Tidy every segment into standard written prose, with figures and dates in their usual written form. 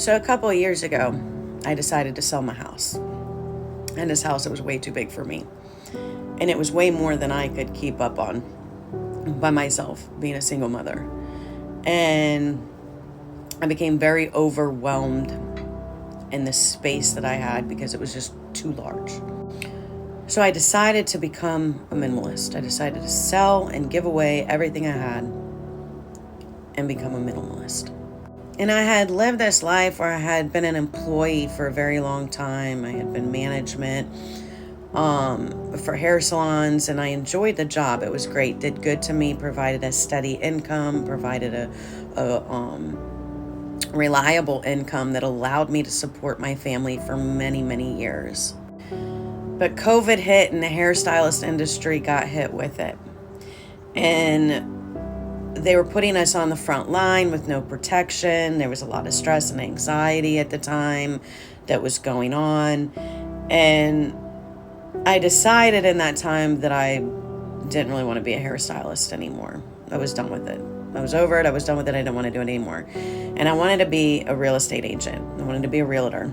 So a couple of years ago, I decided to sell my house. And this house, it was way too big for me. And it was way more than I could keep up on by myself, being a single mother. And I became very overwhelmed in the space that I had because it was just too large. So I decided to become a minimalist. I decided to sell and give away everything I had and become a minimalist. And I had lived this life where I had been an employee for a very long time. I had been management for hair salons, and I enjoyed the job. It was great, did good to me, provided a steady income, provided a reliable income that allowed me to support my family for many, many years. But COVID hit and the hairstylist industry got hit with it. And they were putting us on the front line with no protection. There was a lot of stress and anxiety at the time that was going on. And I decided in that time that I didn't really want to be a hairstylist anymore. I was done with it. I was over it. I was done with it. I didn't want to do it anymore. And I wanted to be a real estate agent. I wanted to be a realtor.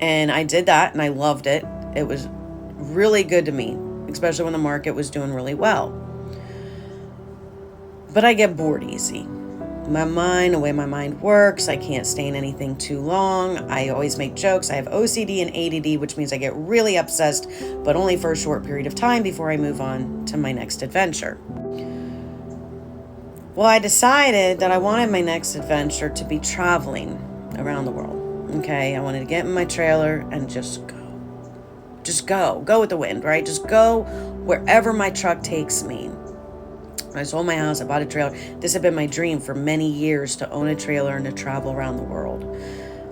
And I did that and I loved it. It was really good to me, especially when the market was doing really well. But I get bored easy. My mind, the way my mind works, I can't stay in anything too long. I always make jokes. I have OCD and ADD, which means I get really obsessed, but only for a short period of time before I move on to my next adventure. Well, I decided that I wanted my next adventure to be traveling around the world. Okay, I wanted to get in my trailer and just go. Just go. Go with the wind, right? Just go wherever my truck takes me. I sold my house, I bought a trailer. This had been my dream for many years, to own a trailer and to travel around the world.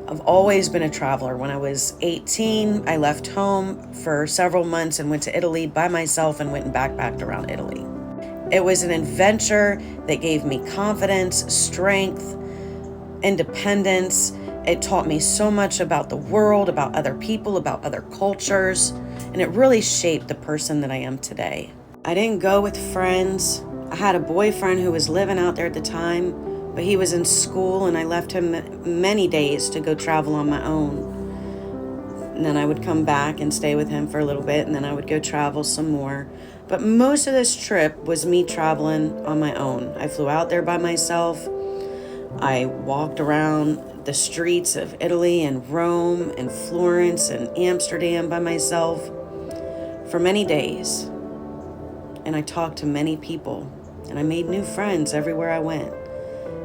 I've always been a traveler. When I was 18, I left home for several months and went to Italy by myself and went and backpacked around Italy. It was an adventure that gave me confidence, strength, independence. It taught me so much about the world, about other people, about other cultures, and it really shaped the person that I am today. I didn't go with friends. I had a boyfriend who was living out there at the time, but he was in school, and I left him many days to go travel on my own. And then I would come back and stay with him for a little bit, and then I would go travel some more. But most of this trip was me traveling on my own. I flew out there by myself. I walked around the streets of Italy and Rome and Florence and Amsterdam by myself for many days. And I talked to many people, and I made new friends everywhere I went.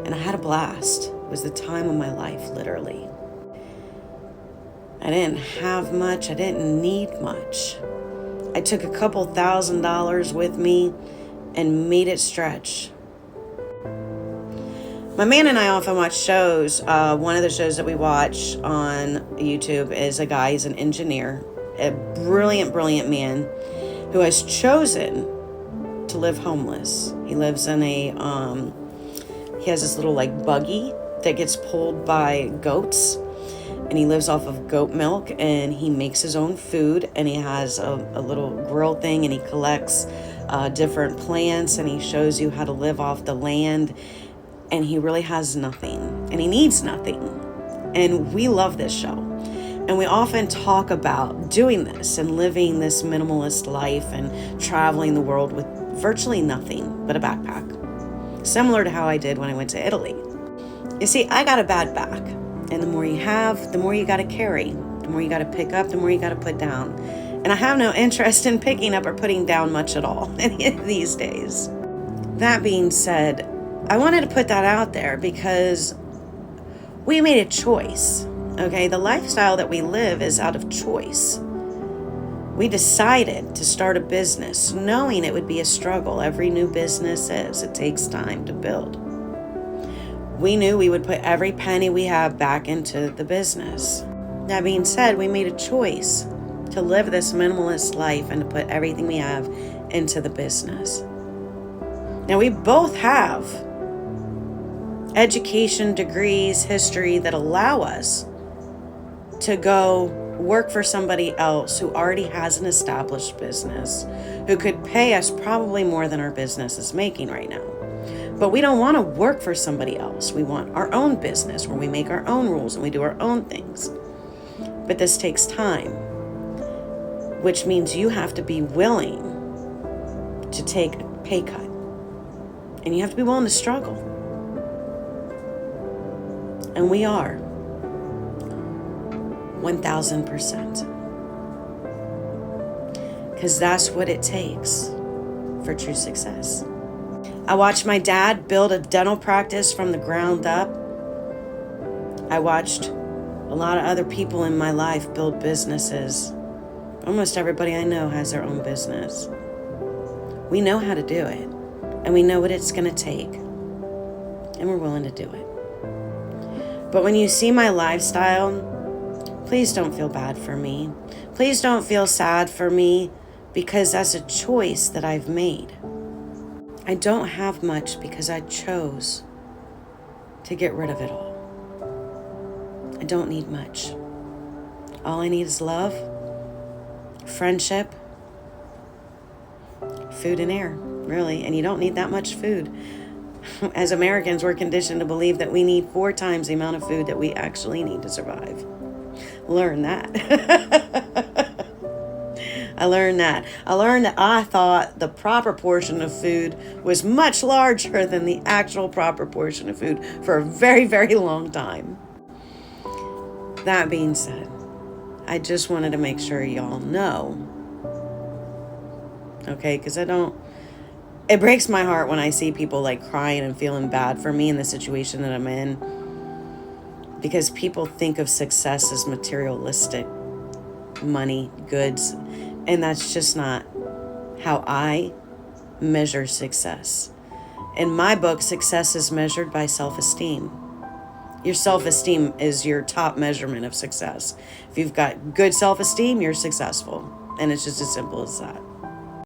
And I had a blast. It was the time of my life, literally. I didn't have much. I didn't need much. I took a couple $1,000s with me and made it stretch. My man and I often watch shows. One of the shows that we watch on YouTube is a guy, he's an engineer, a brilliant, brilliant man who has chosen to live homeless. He lives in he has this little buggy that gets pulled by goats, and he lives off of goat milk, and he makes his own food, and he has a little grill thing, and he collects different plants, and he shows you how to live off the land, and he really has nothing, and he needs nothing. And we love this show. And we often talk about doing this and living this minimalist life and traveling the world with virtually nothing but a backpack. Similar to how I did when I went to Italy. You see, I got a bad back. And the more you have, the more you got to carry. The more you got to pick up, the more you got to put down. And I have no interest in picking up or putting down much at all these days. That being said, I wanted to put that out there because we made a choice. Okay, the lifestyle that we live is out of choice. We decided to start a business knowing it would be a struggle. Every new business is. It takes time to build. We knew we would put every penny we have back into the business. That being said, we made a choice to live this minimalist life and to put everything we have into the business. Now, we both have education, degrees, history that allow us to go work for somebody else who already has an established business, who could pay us probably more than our business is making right now. But we don't want to work for somebody else. We want our own business where we make our own rules and we do our own things. But this takes time, which means you have to be willing to take a pay cut. And you have to be willing to struggle. And we are. 1000%. Because that's what it takes for true success. I watched my dad build a dental practice from the ground up. I watched a lot of other people in my life build businesses. Almost everybody I know has their own business. We know how to do it, and we know what it's going to take, and we're willing to do it. But when you see my lifestyle, please don't feel bad for me. Please don't feel sad for me, because that's a choice that I've made. I don't have much because I chose to get rid of it all. I don't need much. All I need is love, friendship, food and air, really. And you don't need that much food. As Americans, we're conditioned to believe that we need 4 times the amount of food that we actually need to survive. Learn that. I learned that. I learned that I thought the proper portion of food was much larger than the actual proper portion of food for a very, very long time. That being said, I just wanted to make sure y'all know. Okay, because it breaks my heart when I see people like crying and feeling bad for me in the situation that I'm in. Because people think of success as materialistic, money, goods, and that's just not how I measure success. In my book, success is measured by self-esteem. Your self-esteem is your top measurement of success. If you've got good self-esteem, you're successful. And it's just as simple as that.